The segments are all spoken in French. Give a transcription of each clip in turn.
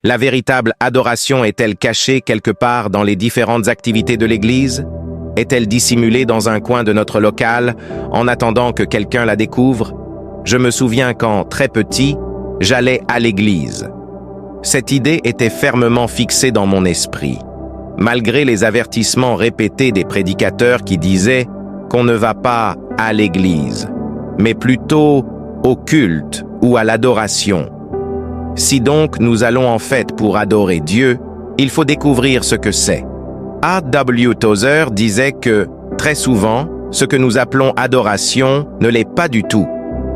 La véritable adoration est-elle cachée quelque part dans les différentes activités de l'Église? Est-elle dissimulée dans un coin de notre local en attendant que quelqu'un la découvre? Je me souviens quand, très petit, j'allais à l'église. Cette idée était fermement fixée dans mon esprit, malgré les avertissements répétés des prédicateurs qui disaient qu'on ne va pas à l'église, mais plutôt au culte ou à l'adoration. Si donc nous allons en fait pour adorer Dieu, il faut découvrir ce que c'est. A.W. Tozer disait que, très souvent, ce que nous appelons adoration ne l'est pas du tout.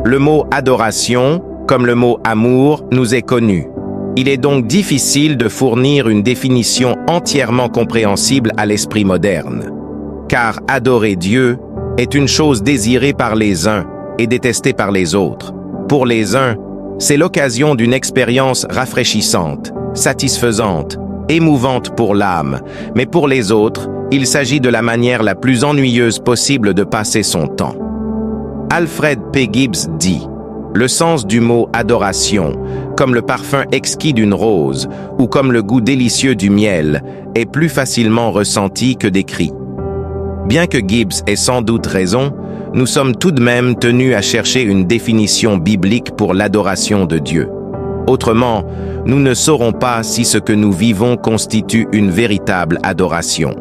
Le mot adoration, comme le mot amour, nous est connu. Il est donc difficile de fournir une définition entièrement compréhensible à l'esprit moderne. Car adorer Dieu est une chose désirée par les uns et détestée par les autres. Pour les uns, c'est l'occasion d'une expérience rafraîchissante, satisfaisante, émouvante pour l'âme, mais pour les autres, il s'agit de la manière la plus ennuyeuse possible de passer son temps. Alfred P. Gibbs dit « Le sens du mot adoration, comme le parfum exquis d'une rose ou comme le goût délicieux du miel, est plus facilement ressenti que décrit. » Bien que Gibbs ait sans doute raison, nous sommes tout de même tenus à chercher une définition biblique pour l'adoration de Dieu. Autrement, nous ne saurons pas si ce que nous vivons constitue une véritable adoration.